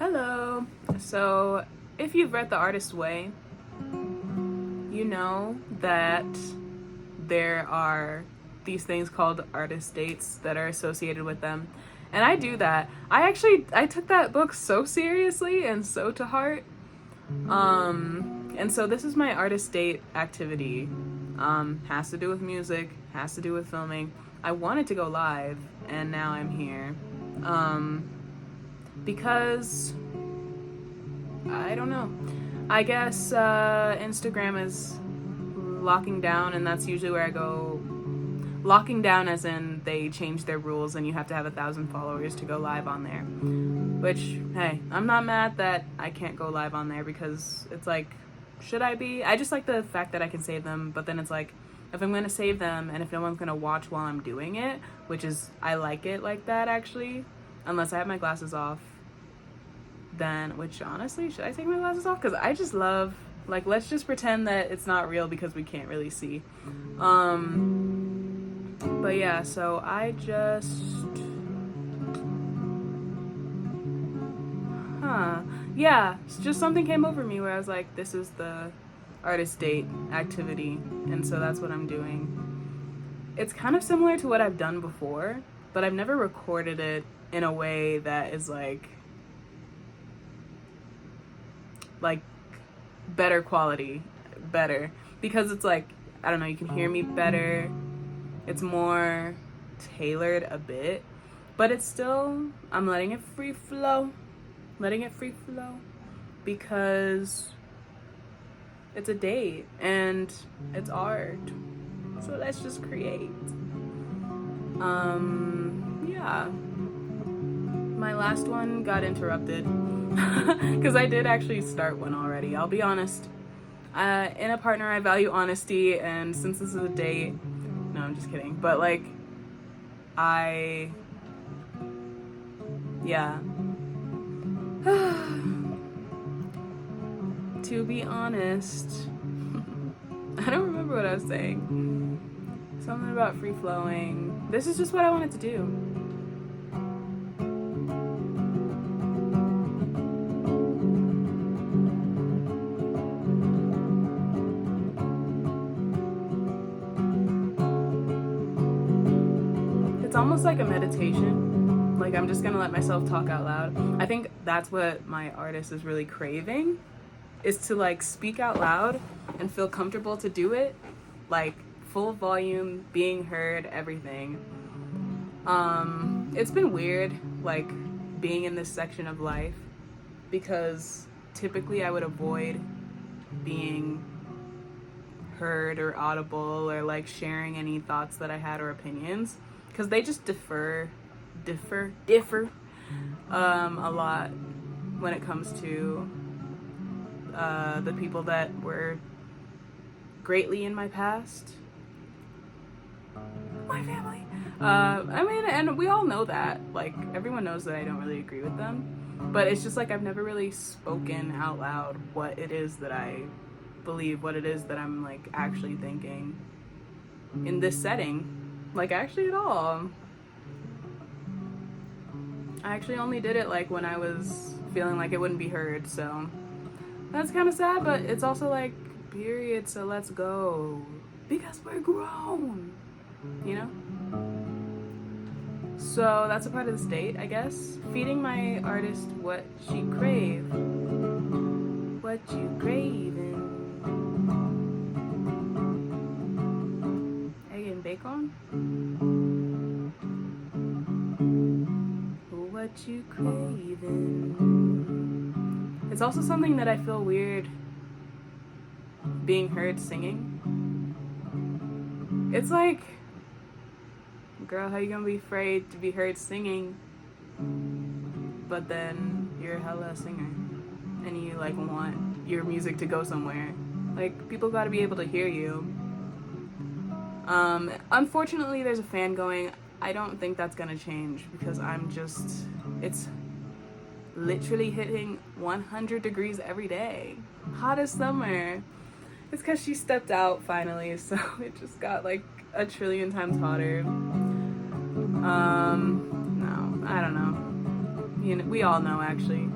Hello. So, if you've read The Artist's Way, you know that there are these things called artist dates that are associated with them. And I do that. I took that book so seriously and so to heart. And so this is my artist date activity. Has to do with music, has to do with filming. I wanted to go live, and now I'm here. Because I don't know. I guess Instagram is locking down, and that's usually where I go. Locking down as in they change their rules and you have to have 1,000 followers to go live on there. Which, hey, I'm not mad that I can't go live on there because it's like, should I be? I just like the fact that I can save them, but then it's like, if I'm going to save them and if no one's going to watch while I'm doing it, which is, I like it like that actually, unless I have my glasses off, then, which honestly, should I take my glasses off? Because I just love, like, let's just pretend that it's not real because we can't really see. But yeah, so I just, yeah, just something came over me where I was like, this is the artist date activity, and so that's what I'm doing. It's kind of similar to what I've done before, but I've never recorded it in a way that is like better quality, because it's like, I don't know, you can hear me better. It's more tailored a bit, but it's still, I'm letting it free flow because it's a date and it's art. So let's just create. Yeah. My last one got interrupted because I did actually start one already. I'll be honest. In a partner, I value honesty, and since this is a date, no, I'm just kidding. But like, yeah. To be honest, I don't remember what I was saying. Something about free flowing. This is just what I wanted to do. It's almost like a meditation. Like, I'm just gonna let myself talk out loud. I think that's what my artist is really craving, is to like speak out loud and feel comfortable to do it, like full volume, being heard, everything. It's been weird, like, being in this section of life, because typically I would avoid being heard or audible or like sharing any thoughts that I had or opinions, because they just differ a lot when it comes to the people that were greatly in my past, my family. I mean, and we all know that, like, everyone knows that I don't really agree with them, but it's just like I've never really spoken out loud what it is that I believe, what it is that I'm like actually thinking in this setting, like actually at all. I actually only did it like when I was feeling like it wouldn't be heard, so that's kind of sad, but it's also like, period, so let's go, because we're grown, you know? So that's a part of the state, I guess. Feeding my artist what she crave. What you craving? Egg and bacon? What you craving? It's also something that I feel weird being heard singing. It's like, girl, how you gonna be afraid to be heard singing, but then you're hella singer and you like want your music to go somewhere? Like, people gotta be able to hear you. Unfortunately, there's a fan going. I don't think that's gonna change because it's literally hitting 100 degrees every day. Hot as summer. It's because she stepped out finally, so it just got like a trillion times hotter. No, I don't know. You know, we all know actually.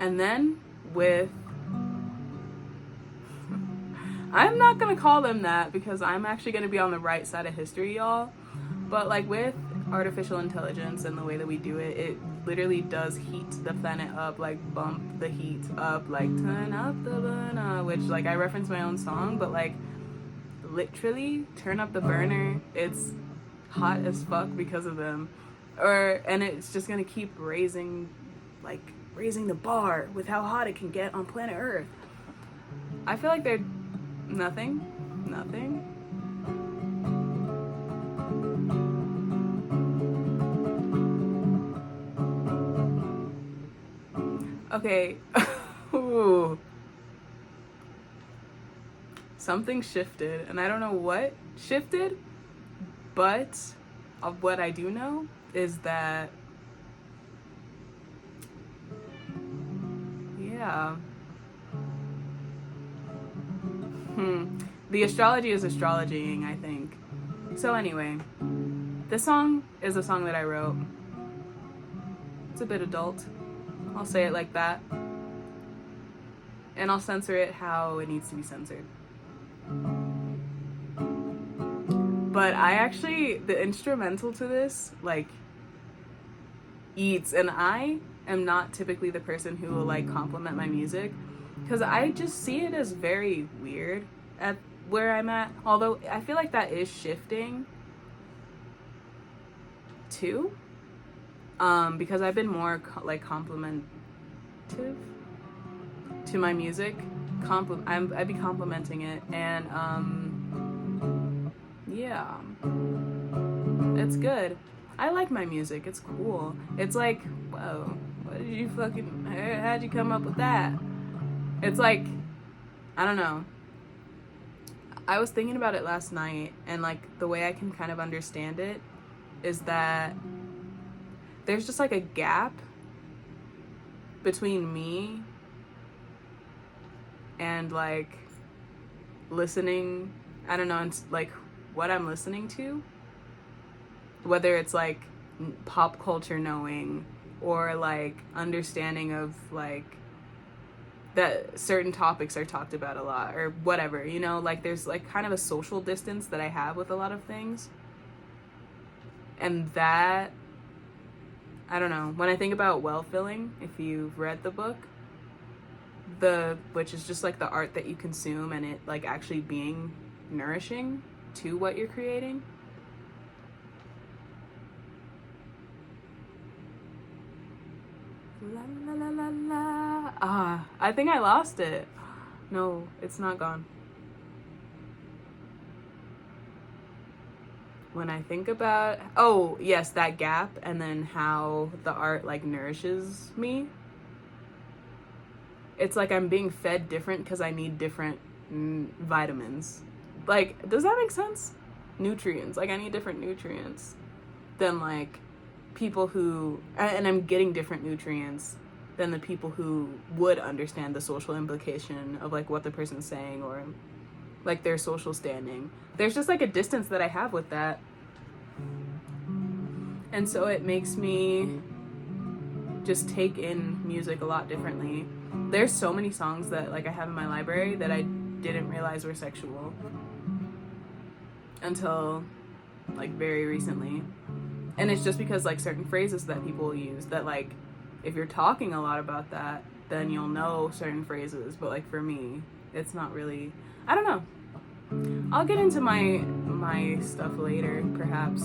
And then with, I'm not gonna call them that because I'm actually gonna be on the right side of history, y'all. But like with artificial intelligence and the way that we do it, it literally does heat the planet up, like bump the heat up, like turn up the burner, which like I reference my own song, but like literally turn up the burner. It's hot as fuck because of them. And it's just gonna keep raising the bar with how hot it can get on planet Earth. I feel like they're nothing. Okay. Ooh. Something shifted, and I don't know what shifted, but of what I do know is that, yeah. The astrology is astrologying, I think. So anyway, this song is a song that I wrote. It's a bit adult. I'll say it like that. And I'll censor it how it needs to be censored. But I actually, the instrumental to this, like, eats. And I am not typically the person who will, like, compliment my music. Because I just see it as very weird at where I'm at. Although I feel like that is shifting too. Because I've been more like complimentive to my music. I'd be complimenting it, and yeah, it's good. I like my music. It's cool. It's like, whoa, what did you how'd you come up with that? It's like, I don't know. I was thinking about it last night, and like the way I can kind of understand it is that there's just like a gap between me and like listening, I don't know, it's like what I'm listening to, whether it's like pop culture knowing or like understanding of like that certain topics are talked about a lot or whatever, you know, like there's like kind of a social distance that I have with a lot of things. And that, I don't know, when I think about well-filling, if you've read the book, which is just like the art that you consume and it like actually being nourishing to what you're creating. La la la la la. I think I lost it. No, it's not gone. When I think about, oh yes, that gap, and then how the art like nourishes me. It's like I'm being fed different because I need different vitamins. Like, does that make sense? Nutrients. Like, I need different nutrients than like people who, and I'm getting different nutrients than the people who would understand the social implication of like what the person's saying or like their social standing. There's just like a distance that I have with that. And so it makes me just take in music a lot differently. There's so many songs that like I have in my library that I didn't realize were sexual until like very recently. And it's just because like certain phrases that people use that like if you're talking a lot about that, then you'll know certain phrases. But like for me, it's not really, I don't know. I'll get into my stuff later, perhaps.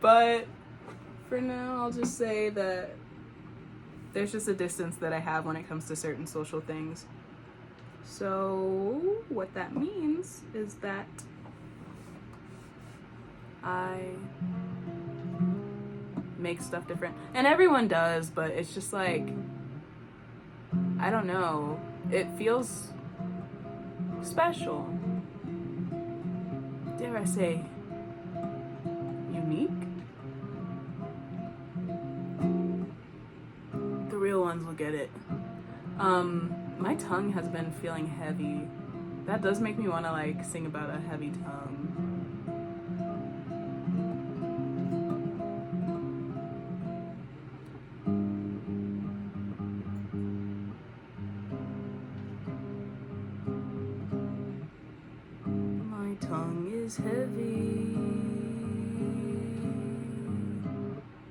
But for now, I'll just say that there's just a distance that I have when it comes to certain social things. So what that means is that I make stuff different. And everyone does, but it's just like, I don't know. It feels special. Dare I say, unique? The real ones will get it. My tongue has been feeling heavy. That does make me want to like sing about a heavy tongue. tongue is heavy.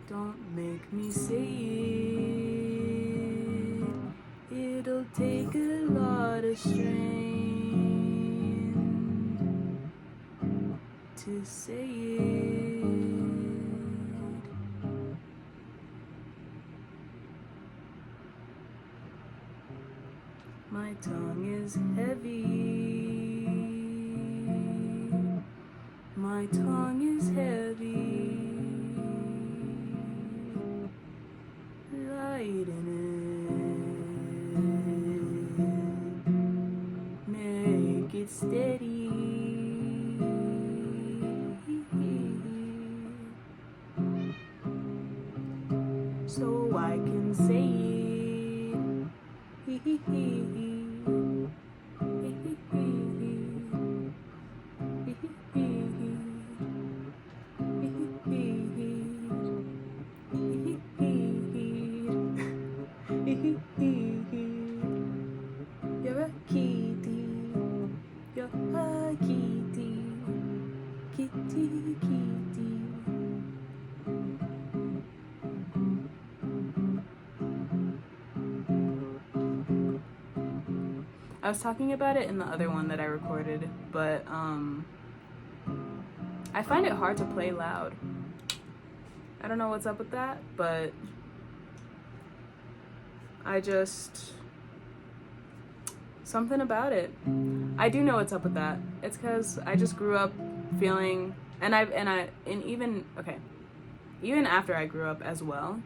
Don't make me say it. It'll take a lot of strength to say it. My tongue is heavy. My tongue is heavy. Lighten it. Make it steady. So I can say it. You're a kitty. You're a kitty. Kitty, kitty. I was talking about it in the other one that I recorded, but I find it hard to play loud. I don't know what's up with that, but I just, something about it. I do know what's up with that. It's because I just grew up feeling, and even after I grew up as well,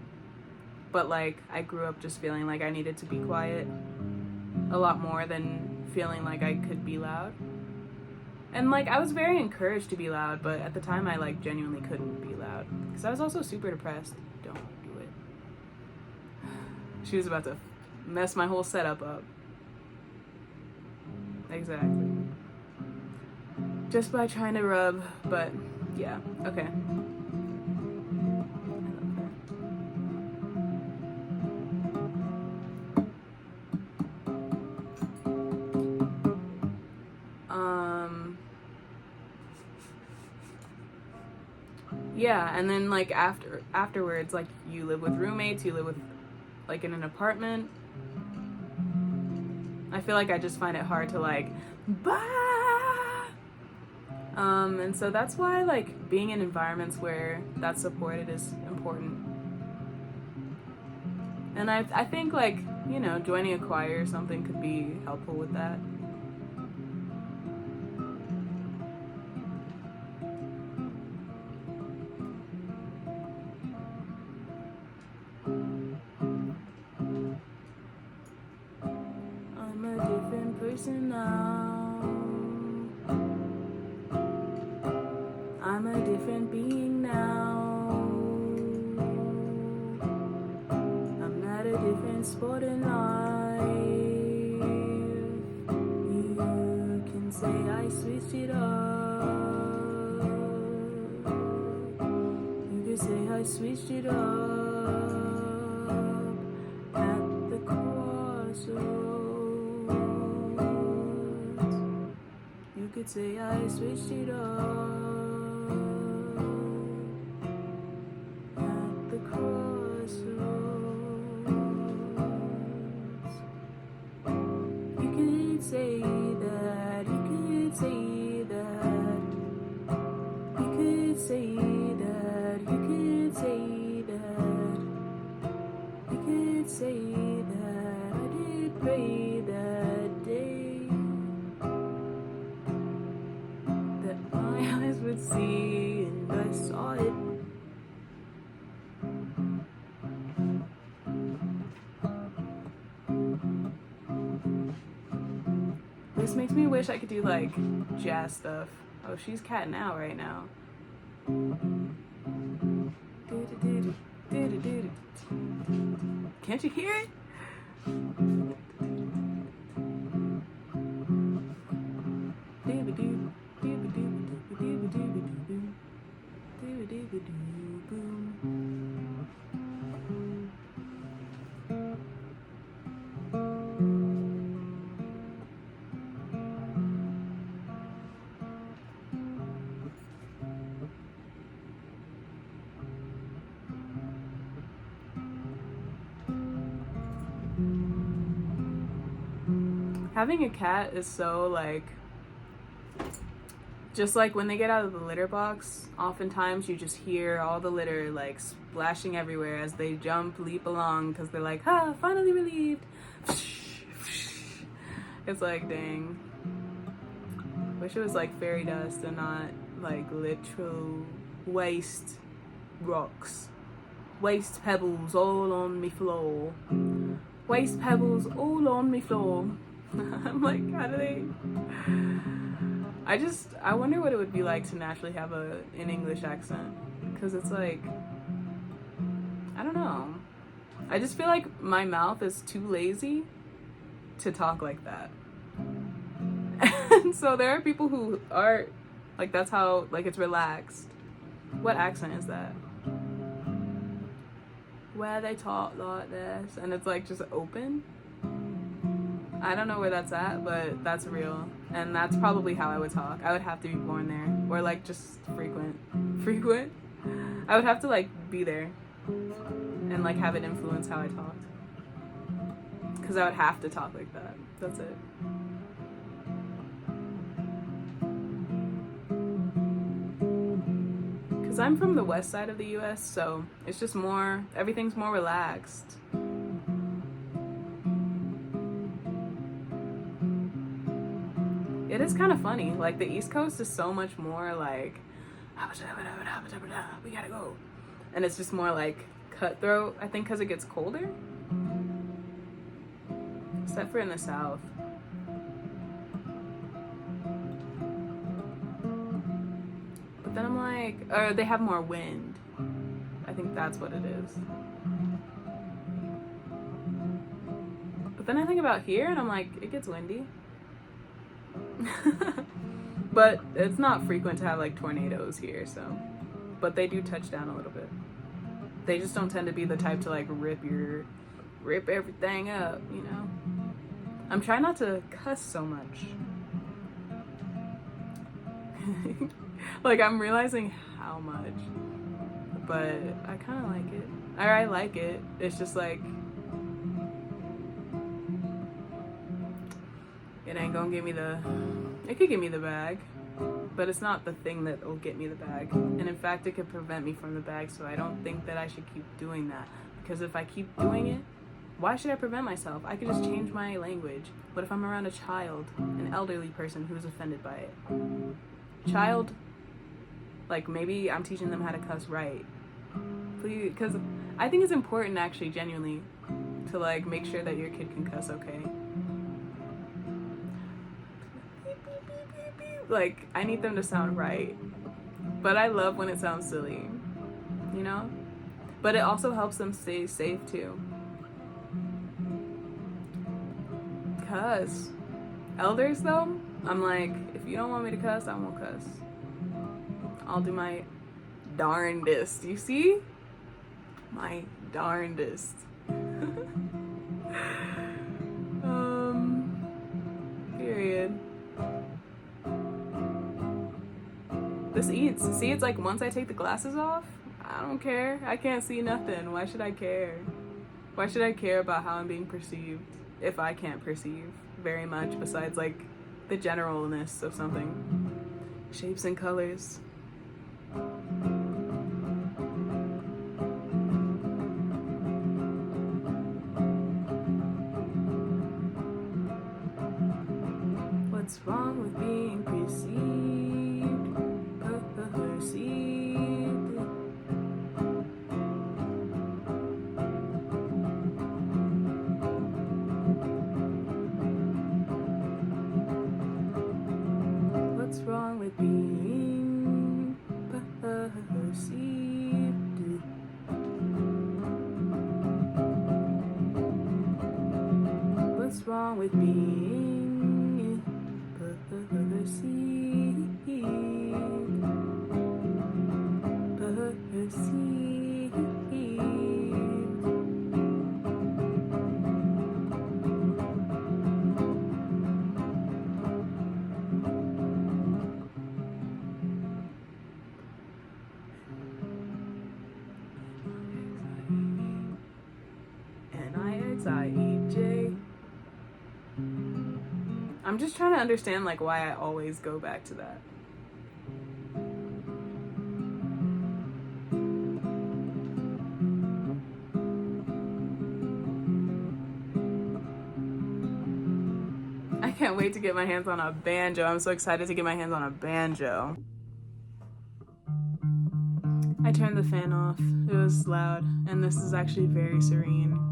but like I grew up just feeling like I needed to be quiet a lot more than feeling like I could be loud. And like I was very encouraged to be loud, but at the time I like genuinely couldn't be loud because I was also super depressed. Don't do it. She was about to mess my whole setup up. Exactly. Just by trying to rub, but yeah, okay. Yeah, and then like afterwards, like you live with roommates, you live with like in an apartment. I feel like I just find it hard to like and so that's why like being in environments where that's supported is important. And I think like, you know, joining a choir or something could be helpful with that. I'm a different person now. I'm a different being now. I'm not a different sport in life. You can say I switched it up. You can say I switched it up at the crossroads. You could say I switched it up at the crossroads. You could say that, you could say that, you could say that, you could say that, you could say that I did pray that day that my eyes would see, and I saw it. This makes me wish I could do like jazz stuff. Oh, she's catting out right now. Can't you hear it? Having a cat is so like, just like when they get out of the litter box, oftentimes you just hear all the litter like splashing everywhere as they jump, leap along because they're like, ah, finally relieved. It's like, dang. Wish it was like fairy dust and not like literal waste rocks. Waste pebbles all on me floor. Waste pebbles all on me floor. I'm like, how do they... I wonder what it would be like to naturally have an English accent. Because it's like, I don't know. I just feel like my mouth is too lazy to talk like that. And so there are people who are, like, that's how, like, it's relaxed. What accent is that? Where they talk like this and it's like just open. I don't know where that's at, but that's real. And that's probably how I would talk. I would have to be born there. Or like just frequent. I would have to like be there and like have it influence how I talked. Because I would have to talk like that. That's it. Because I'm from the west side of the US, so it's just more, everything's more relaxed. It is kind of funny. Like, the East Coast is so much more like, we gotta go. And it's just more like cutthroat, I think, because it gets colder. Except for in the South. But then I'm like, or they have more wind. I think that's what it is. But then I think about here and I'm like, it gets windy. But it's not frequent to have like tornadoes here, so. But they do touch down a little bit. They just don't tend to be the type to like rip everything up, you know? I'm trying not to cuss so much. Like, I'm realizing how much. But I kind of like it. Or I like it. It's just like, it ain't gonna give me the, it could give me the bag, but it's not the thing that will get me the bag. And in fact, it could prevent me from the bag, so I don't think that I should keep doing that. Because if I keep doing it, why should I prevent myself? I could just change my language. What if I'm around a child, an elderly person who's offended by it? Child, like maybe I'm teaching them how to cuss right. Please, because I think it's important actually, genuinely, to like make sure that your kid can cuss okay. Like, I need them to sound right. But I love when it sounds silly, you know? But it also helps them stay safe too. Cuss. Elders though, I'm like, if you don't want me to cuss, I won't cuss. I'll do my darndest. You see? My darndest. Period. This eats. See, it's like once I take the glasses off, I don't care. I can't see nothing. Why should I care? Why should I care about how I'm being perceived if I can't perceive very much besides like the generalness of something? Shapes and colors. What's wrong with being perceived? Perceived. What's wrong with being perceived? What's wrong with being perceived? Nixie Jatae. I'm just trying to understand like why I always go back to that. I can't wait to get my hands on a banjo. I'm so excited to get my hands on a banjo. I turned the fan off. It was loud, and this is actually very serene.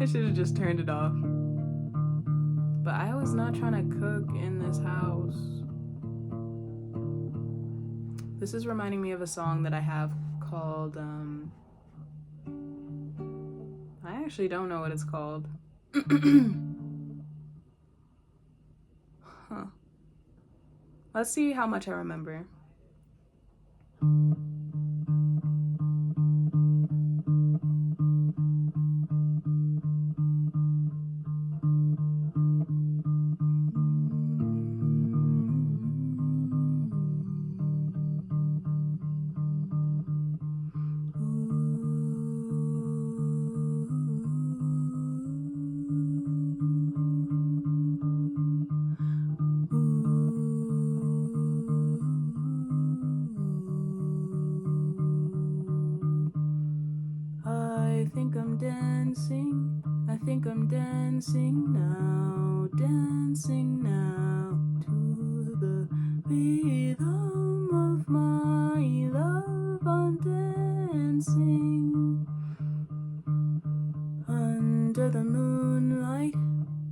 I should have just turned it off. But I was not trying to cook in this house. This is reminding me of a song that I have called, I actually don't know what it's called. Huh. Let's see how much I remember. I think I'm dancing now to the rhythm of my love. I'm dancing under the moonlight,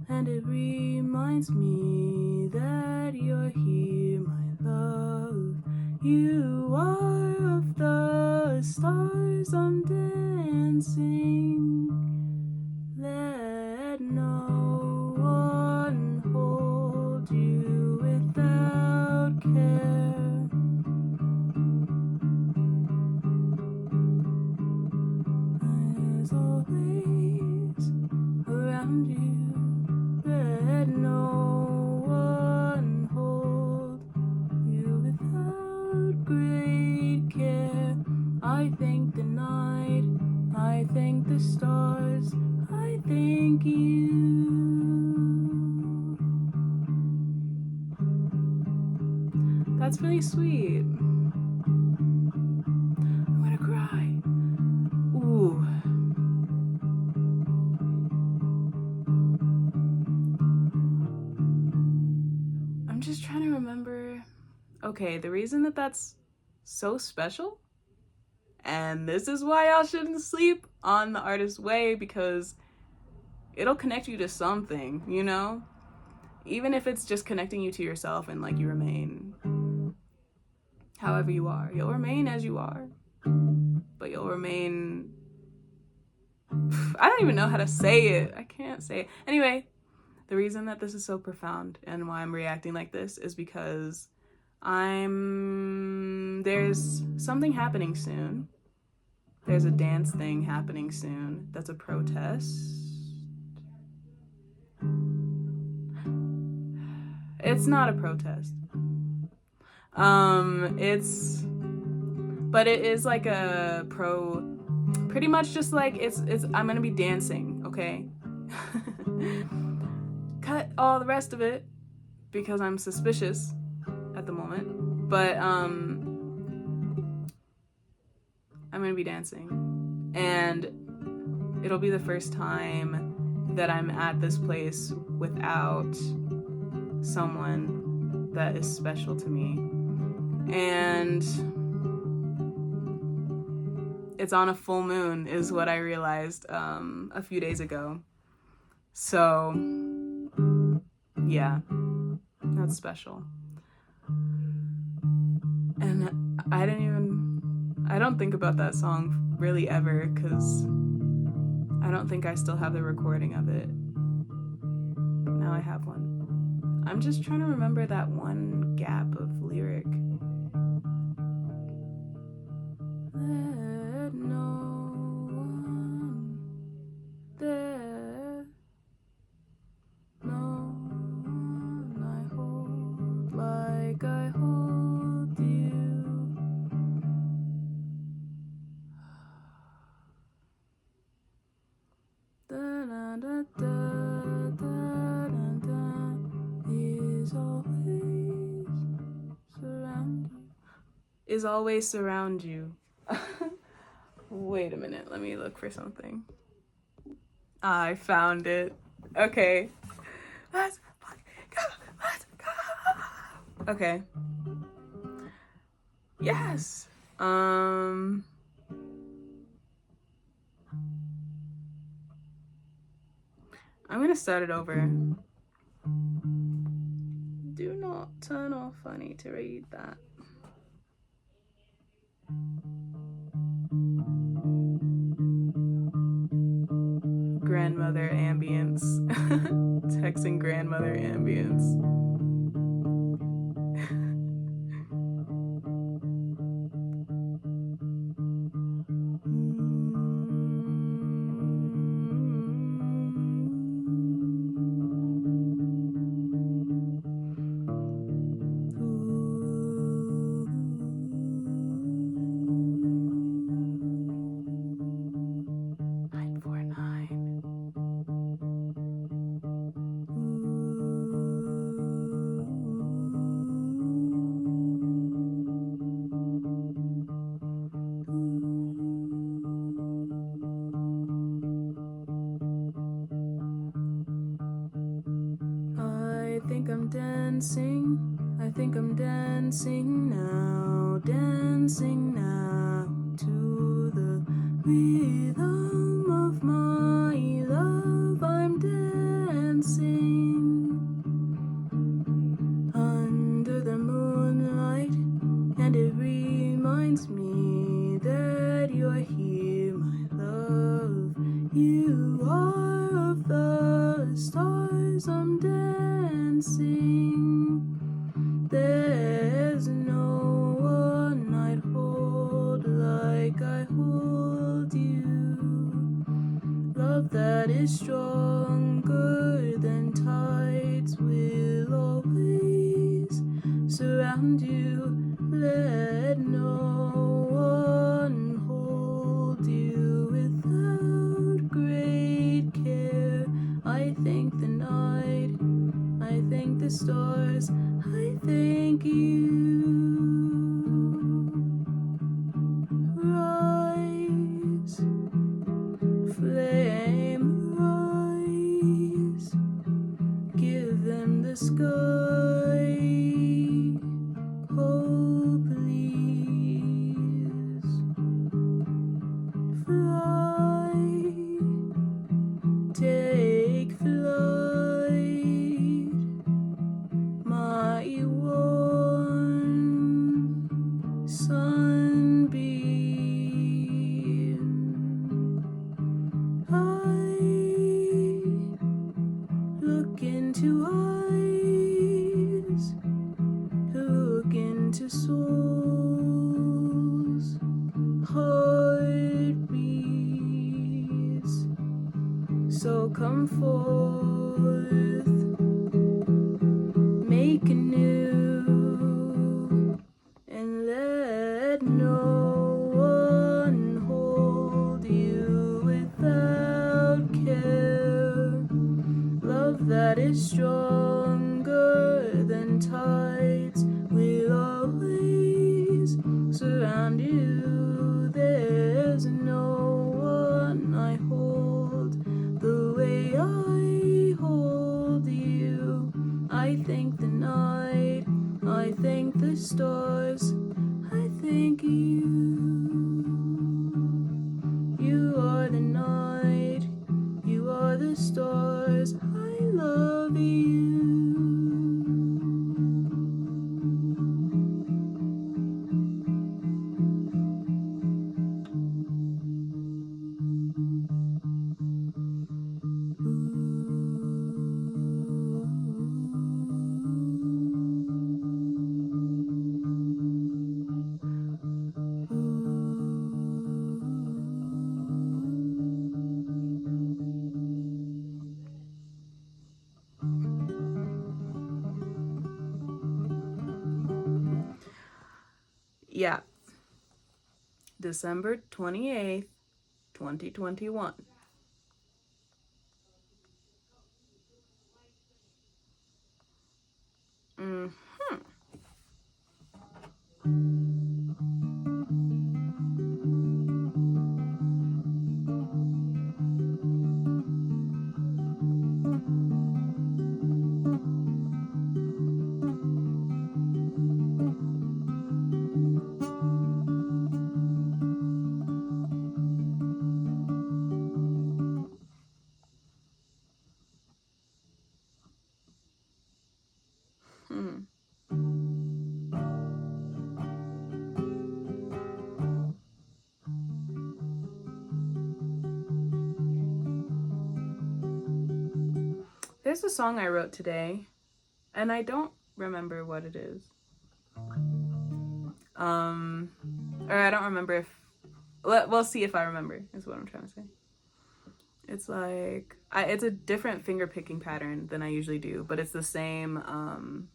and it reminds me that you're here, my love. You are of the stars. I'm dancing. Let no one hold you without care. Eyes always around you. Let no one hold you without great care. I thank the night, I thank the stars, I thank you. That's really sweet. I'm gonna cry. Ooh. I'm just trying to remember. Okay, the reason that that's so special, and this is why y'all shouldn't sleep on the artist's way, because it'll connect you to something, you know? Even if it's just connecting you to yourself and like you remain however you are. You'll remain as you are, but you'll remain... I don't even know how to say it. I can't say it. Anyway, the reason that this is so profound and why I'm reacting like this is because there's something happening soon. There's a dance thing happening soon that's a protest. It's not a protest. But it is like a pretty much just like it's I'm gonna be dancing, okay? Cut all the rest of it because I'm suspicious at the moment, but I'm gonna be dancing, and it'll be the first time that I'm at this place without someone that is special to me. And it's on a full moon is what I realized a few days ago. So yeah, that's special. And I don't think about that song really ever, because I don't think I still have the recording of it. But now I have one. I'm just trying to remember that one gap of lyric. Let no one there, no one I hold like I hold you. Da da da da is always surround you. Wait a minute, let me look for something. I found it. Okay. Let's fucking go. Let's go. Okay. Yes. I'm gonna start it over. Do not turn off. I need to read that. Grandmother ambience. Texting grandmother ambience. I think I'm dancing now to the rhythm of my love. I'm dancing under the moonlight, and it reminds me that you're here, my love. You are of the stars. I'm dancing. There's no one I'd hold like I hold you. Love that is stronger than tides will always surround you. Let no one hold you without great care. I thank the night, I thank the stars, I thank you. Rise, flame, rise, give them the sky. Oh, please, fly, take flight, my one sunbeam. I look into eyes, look into souls, heartbeats. So come forth, make anew, and let no one hold you without care. Love that is stronger than tides will always surround you. There's no one I hold the way I hold you. I thank the night, I thank the stars, I thank you. You are the night, you are the stars, I love you. Yeah. December 28th, 2021. Mm-hmm. Hmm. There's a song I wrote today, and I don't remember what it is. Or I don't remember if. We'll see if I remember, is what I'm trying to say. It's like, it's a different finger picking pattern than I usually do, but it's the same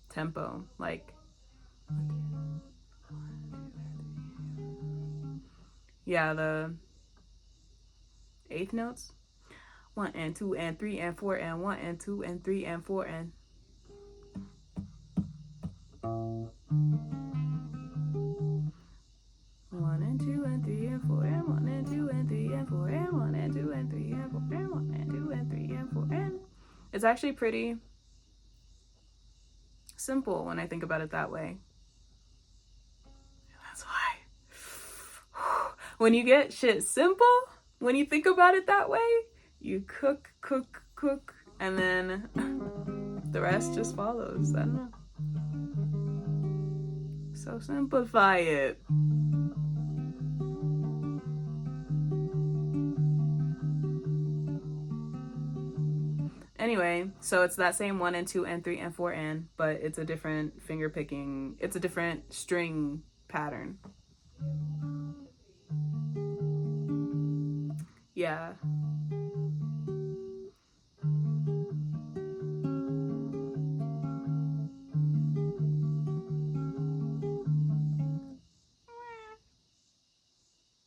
tempo. Like, yeah, the eighth notes. 1 and 2 and 3 and 4 and 1 and 2 and 3 and 4 and. One and two and three and four and 1 and 2 and 3 and 4 and 1 and 2 and 3 and 4 and 1 and 2 and 3 and 4 and. It's actually pretty simple when I think about it that way. That's why. When you get shit simple, when you think about it that way, you cook, and then the rest just follows. I don't know. So simplify it. Anyway, so it's that same 1 and 2 and 3 and 4 and, but it's a different finger picking, it's a different string pattern. Yeah.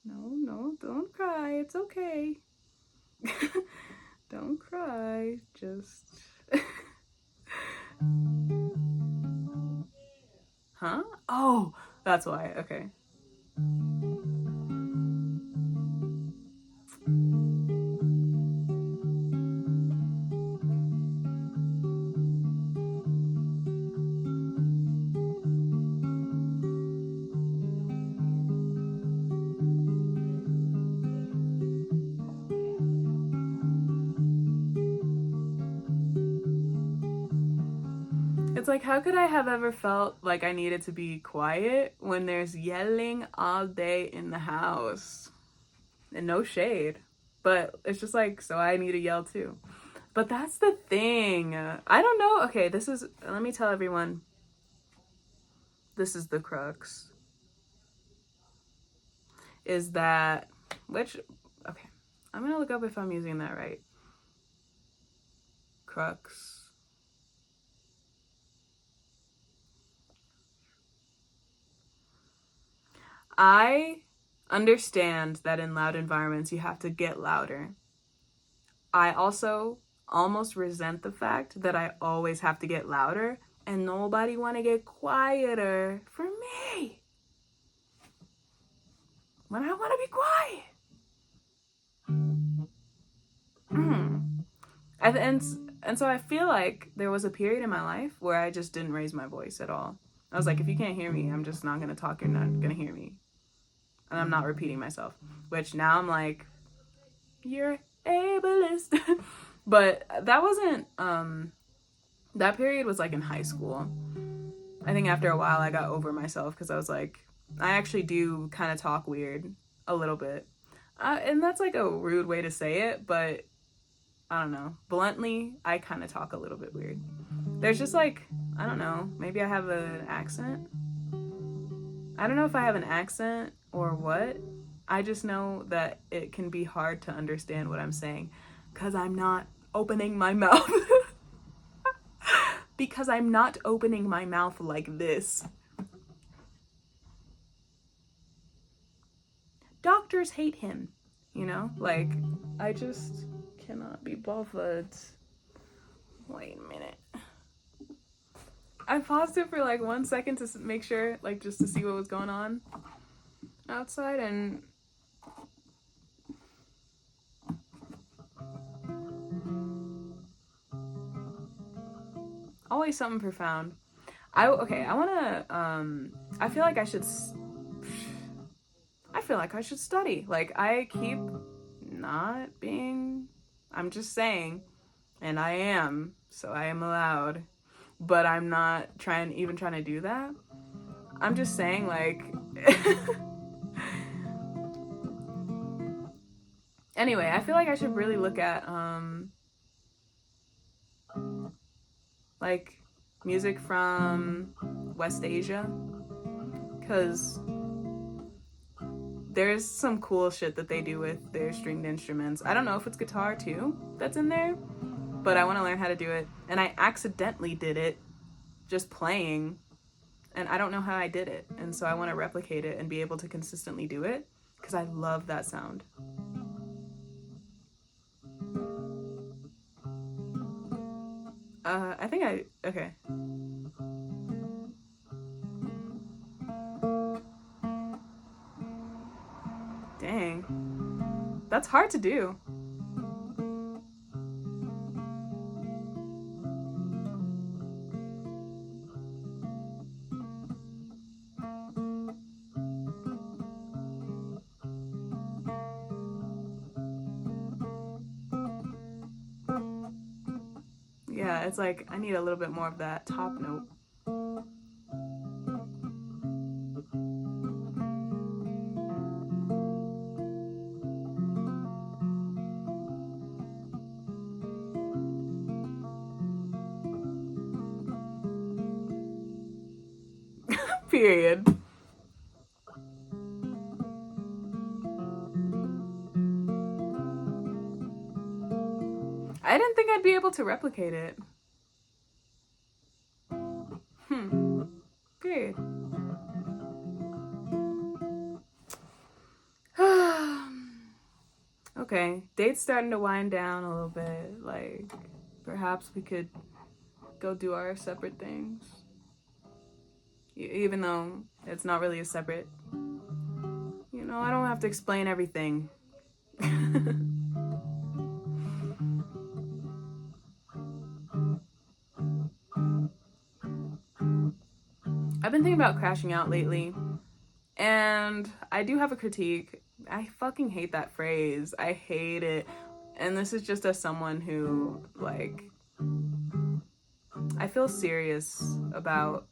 No, don't cry. It's okay. Don't cry. Just. Huh? Oh, that's why. Okay. It's like, how could I have ever felt like I needed to be quiet when there's yelling all day in the house? And no shade. But it's just like, so I need to yell too. But that's the thing. I don't know. Okay, let me tell everyone. This is the crux. Is that, okay. I'm going to look up if I'm using that right. Crux. I understand that in loud environments you have to get louder. I also almost resent the fact that I always have to get louder and nobody want to get quieter for me when I want to be quiet. And so I feel like there was a period in my life where I just didn't raise my voice at all. I was like, if you can't hear me, I'm just not going to talk. You're not going to hear me. And I'm not repeating myself. Which now I'm like, you're ableist. But that wasn't, that period was like in high school. I think after a while I got over myself because I was like, I actually do kind of talk weird a little bit. And that's like a rude way to say it, but I don't know. Bluntly, I kind of talk a little bit weird. There's just like, I don't know, maybe I have an accent. I don't know if I have an accent or what. I just know that it can be hard to understand what I'm saying because I'm not opening my mouth. Because I'm not opening my mouth like this. Doctors hate him, you know? Like, I just cannot be bothered. Wait a minute. I paused it for like 1 second to make sure, like, just to see what was going on outside, and always something profound. I feel like I should study. Like, I keep not being, I'm just saying, and I am, so I am allowed. but I'm not trying to do that. I'm just saying, like, anyway, I feel like I should really look at like music from West Asia, because there's some cool shit that they do with their stringed instruments. I don't know if it's guitar too that's in there, but I want to learn how to do it. And I accidentally did it just playing, and I don't know how I did it. And so I want to replicate it and be able to consistently do it because I love that sound. I think okay. Dang. That's hard to do. Yeah, it's like I need a little bit more of that top note. Period. I didn't think I'd be able to replicate it. Period. Okay, date's starting to wind down a little bit. Like, perhaps we could go do our separate things. Even though it's not really a separate. You know, I don't have to explain everything. I've been thinking about crashing out lately, and I do have a critique. I fucking hate that phrase. I hate it. And this is just as someone who, like, I feel serious about,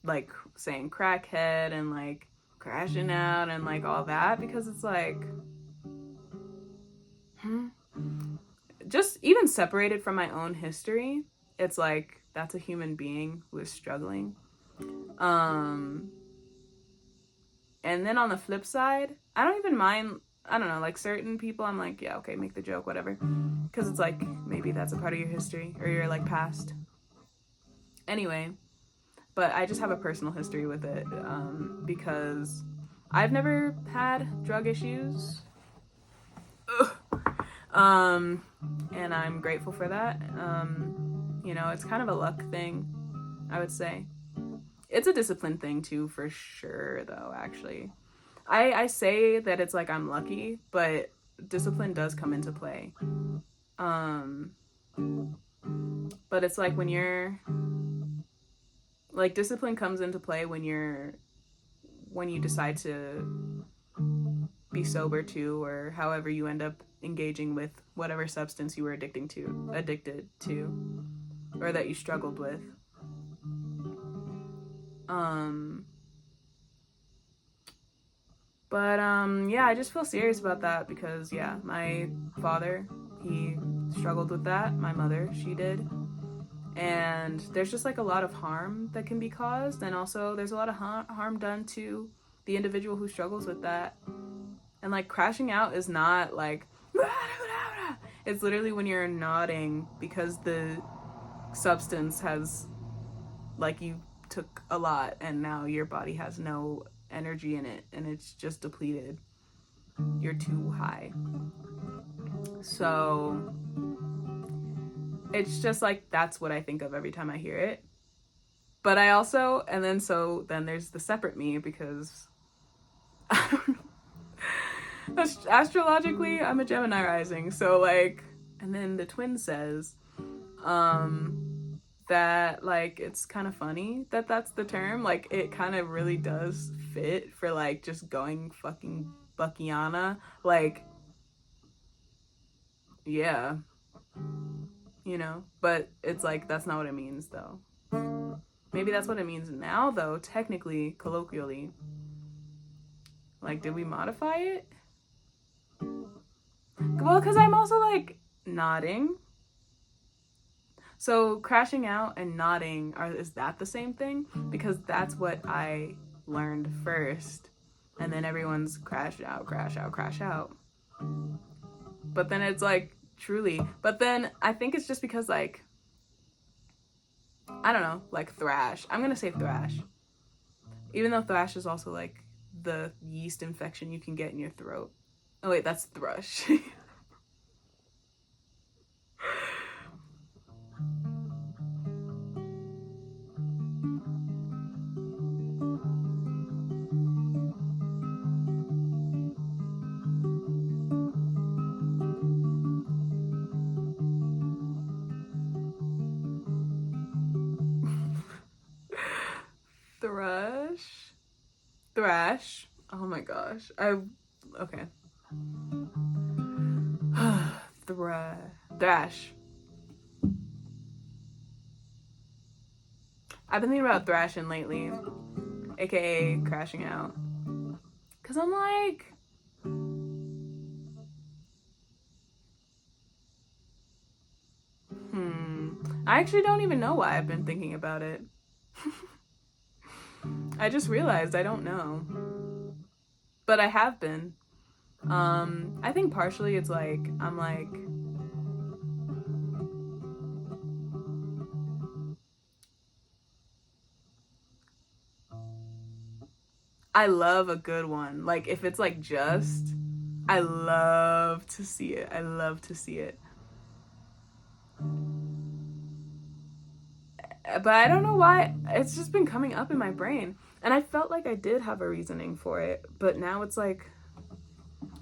like, saying crackhead and, like, crashing out and, like, all that, because it's like, just even separated from my own history, it's like that's a human being who is struggling. And then on the flip side, I don't even mind. I don't know, like certain people, I'm like, yeah, okay, make the joke, whatever, because it's like maybe that's a part of your history or your like past. Anyway, but I just have a personal history with it because I've never had drug issues. And I'm grateful for that. You know, it's kind of a luck thing, I would say. It's a discipline thing too, for sure, though, actually. I say that it's like I'm lucky, but discipline does come into play. But it's like when you're like discipline comes into play when you decide to be sober too, or however you end up engaging with whatever substance you were addicted to, or that you struggled with. But yeah, I just feel serious about that because yeah, my father, he struggled with that. My mother, she did. And there's just like a lot of harm that can be caused, and also there's a lot of harm done to the individual who struggles with that. And like crashing out is not like it's literally when you're nodding because the substance has like you took a lot and now your body has no energy in it and it's just depleted. You're too high. So it's just like that's what I think of every time I hear it. But I also, and then so then there's the separate me because I don't know. Astrologically, I'm a Gemini rising. So like, and then the twin says that like it's kind of funny that that's the term. Like it kind of really does fit for like just going fucking Buckiana. Like, yeah. you know? But it's like, that's not what it means, though. Maybe that's what it means now, though, technically, colloquially. Like, did we modify it? Well, because I'm also, like, nodding. So crashing out and nodding, is that the same thing? Because that's what I learned first. And then everyone's crash out, crash out, crash out. But then it's like, truly. But then I think it's just because, like, I don't know, like thrash. I'm going to say thrash. Even though thrash is also like the yeast infection you can get in your throat. Oh, wait, that's thrush. Thrush. Thrash. Oh my gosh. Okay. Thrash. I've been thinking about thrashing lately, aka crashing out. Cause I'm like, I actually don't even know why I've been thinking about it. I just realized I don't know. But I have been. I think partially it's like, I'm like, I love a good one. Like, if it's like just, I love to see it. I love to see it. But I don't know why. It's just been coming up in my brain. And I felt like I did have a reasoning for it. But now it's like,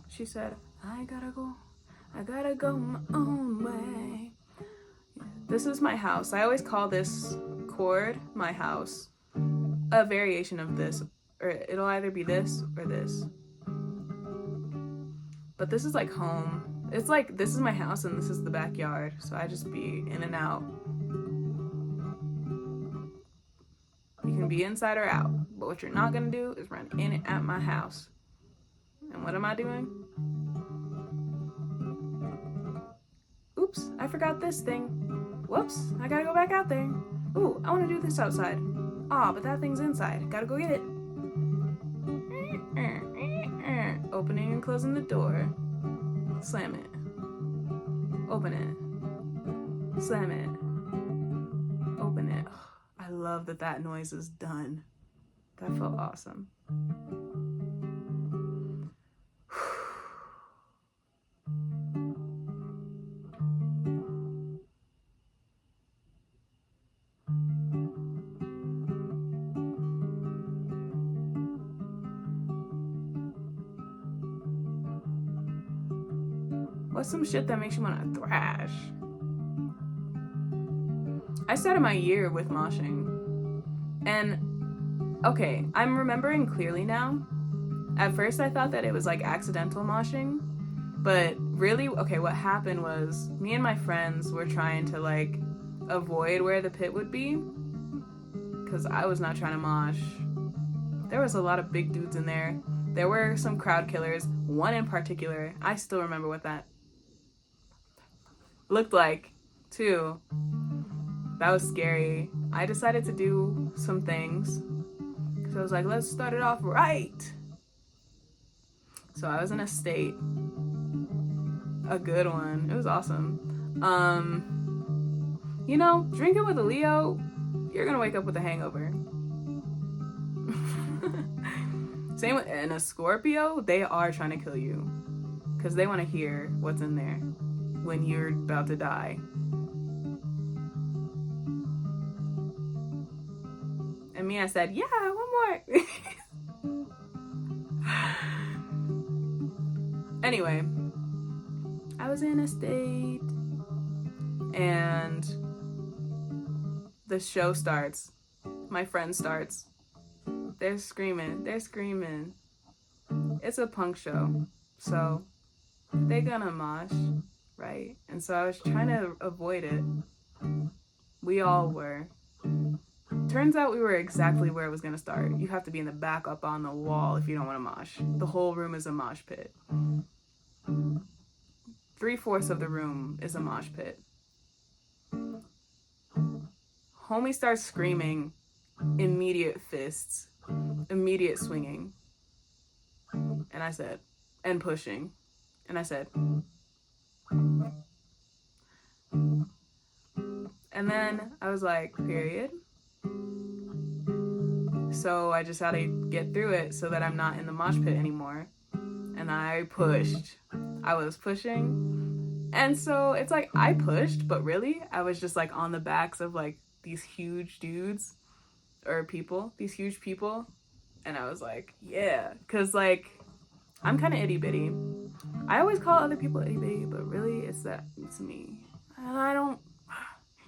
she said, I gotta go my own way. This is my house. I always call this chord my house. A variation of this. Or it'll either be this or this. But this is like home. It's like, this is my house and this is the backyard. So I just be in and out. You can be inside or out. But what you're not gonna do is run in and out my house. And what am I doing? Oops, I forgot this thing. Whoops, I gotta go back out there. Ooh, I wanna do this outside. Aw, but that thing's inside. Gotta go get it. Opening and closing the door. Slam it. Open it. Slam it. Open it. I love that noise is done. That felt awesome. What's some shit that makes you want to thrash? I started my year with moshing. And, okay, I'm remembering clearly now. At first I thought that it was like accidental moshing. But really, okay, what happened was me and my friends were trying to like avoid where the pit would be. Because I was not trying to mosh. There was a lot of big dudes in there. There were some crowd killers. One in particular, I still remember what that looked like, too. That was scary. I decided to do some things. Because I was like, let's start it off right. So I was in a state. A good one. It was awesome. You know, drinking with a Leo, you're gonna wake up with a hangover. Same with and a Scorpio, they are trying to kill you. Because they want to hear what's in there when you're about to die. And me, I said, yeah, one more. Anyway, I was in a state and the show starts. My friend starts. They're screaming. It's a punk show. So they gonna mosh. right? And so I was trying to avoid it. We all were. Turns out we were exactly where it was going to start. You have to be in the back up on the wall if you don't want to mosh. The whole room is a mosh pit. 3/4 of the room is a mosh pit. Homie starts screaming, immediate fists, immediate swinging. And I said, and pushing. And I said, and then I was like, period. So I just had to get through it so that I'm not in the mosh pit anymore. And I pushed. I was pushing. And so it's like I pushed, but really I was just like on the backs of like these huge dudes or people, these huge people. And I was like, yeah. Because like I'm kind of itty bitty. I always call other people itty bitty, but really it's me. And I don't,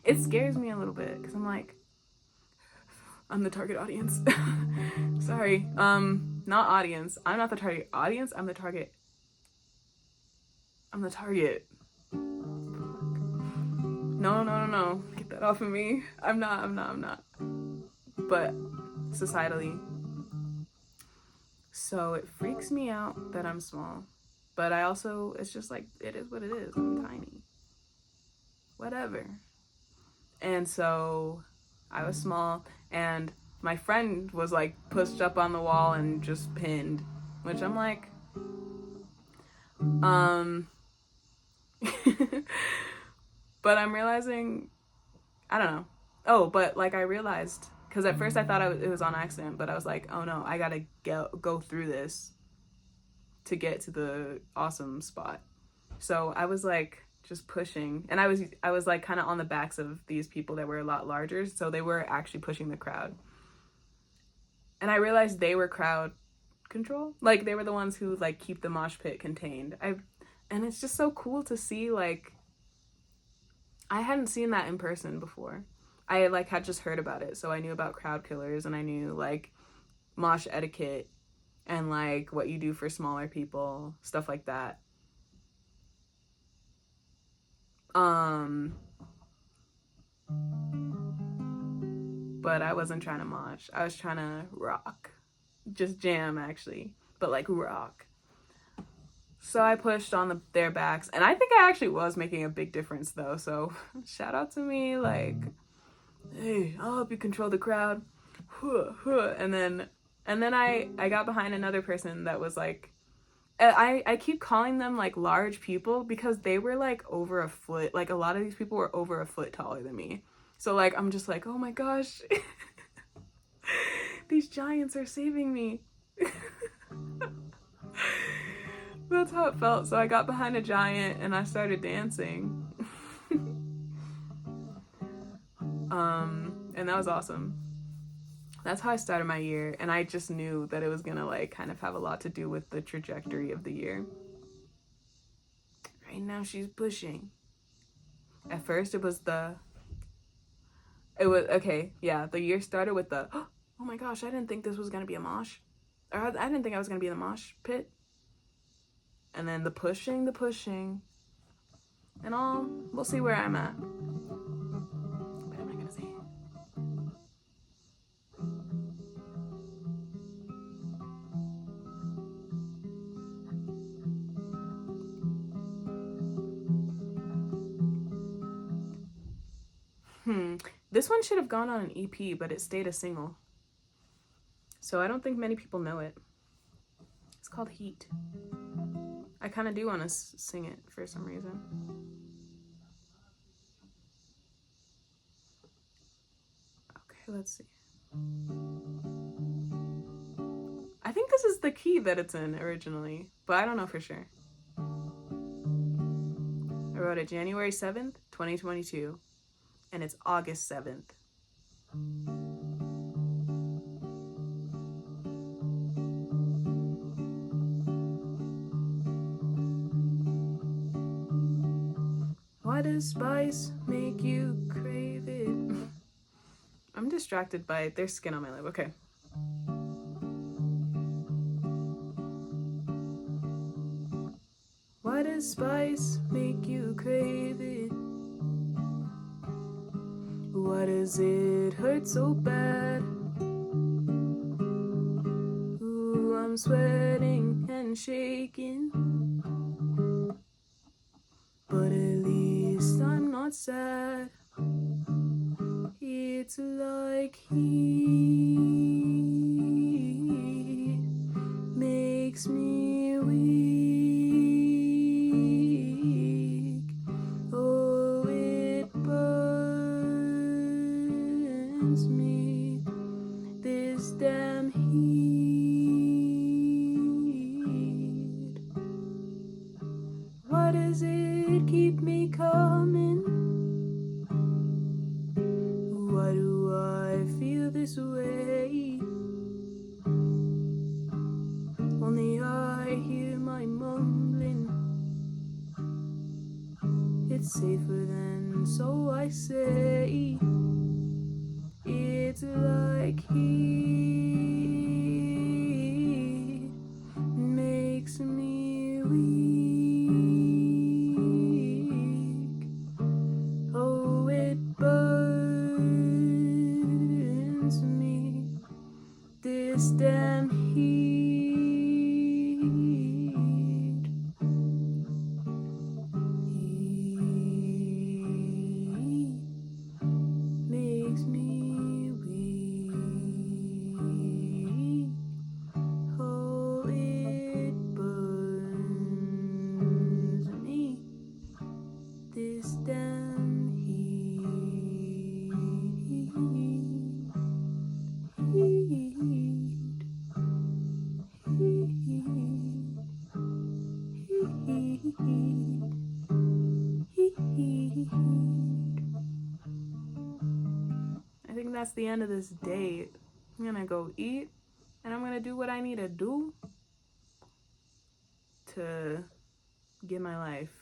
it scares me a little bit because I'm like, I'm the target audience. Sorry. Not audience. I'm not the target audience. I'm the target. No. Get that off of me. I'm not. But societally. So it freaks me out that I'm small. But I also, it's just like, it is what it is. I'm tiny. Whatever. And so I was small, and my friend was like pushed up on the wall and just pinned, which I'm like, but I'm realizing, I don't know. Oh, but like I realized, because at first I thought it was on accident, but I was like, oh no, I gotta go through this to get to the awesome spot. So I was like just pushing, and I was like kind of on the backs of these people that were a lot larger, so they were actually pushing the crowd. And I realized they were crowd control. Like they were the ones who like keep the mosh pit contained. And it's just so cool to see, like I hadn't seen that in person before. I like had just heard about it, so I knew about crowd killers, and I knew like mosh etiquette and like what you do for smaller people, stuff like that. But I wasn't trying to mosh. I was trying to rock. Just jam, actually. But, like, rock. So I pushed on their backs. And I think I actually was making a big difference, though. So, shout out to me. Like, hey, I'll help you control the crowd. And then I got behind another person that was, like, I keep calling them, like, large people because they were, like, over a foot. Like, a lot of these people were over a foot taller than me. So, like, I'm just like, oh my gosh. These giants are saving me. That's how it felt. So I got behind a giant and I started dancing. And that was awesome. That's how I started my year. And I just knew that it was going to, like, kind of have a lot to do with the trajectory of the year. Right now she's pushing. At first it was okay, yeah, the year started with the, oh my gosh, I didn't think this was going to be a mosh. Or I didn't think I was going to be in the mosh pit. And then the pushing. And we'll see where I'm at. What am I going to say? This one should have gone on an EP, but it stayed a single. So I don't think many people know it. It's called Heat. I kind of do want to sing it for some reason. Okay, let's see. I think this is the key that it's in originally, but I don't know for sure. I wrote it January 7th, 2022, and it's August 7th. Why does spice make you crave it? I'm distracted by there's skin on my lip. Okay. Why does does spice make you crave it? Why does it hurt so bad? Ooh, I'm sweating and shaking, but at least I'm not sad. It's like he makes me weak. Oh, it burns me, this damn heat. Why does it keep me coming? Why do I feel this way? Only I hear my mumbling. It's safer than so I say. It's like he makes me weak. Oh, it burns me, this damn heat. He makes me weak. Oh, it burns me, this damn heat. I think that's the end of this date. I'm gonna go eat, and I'm gonna do what I need to do to get my life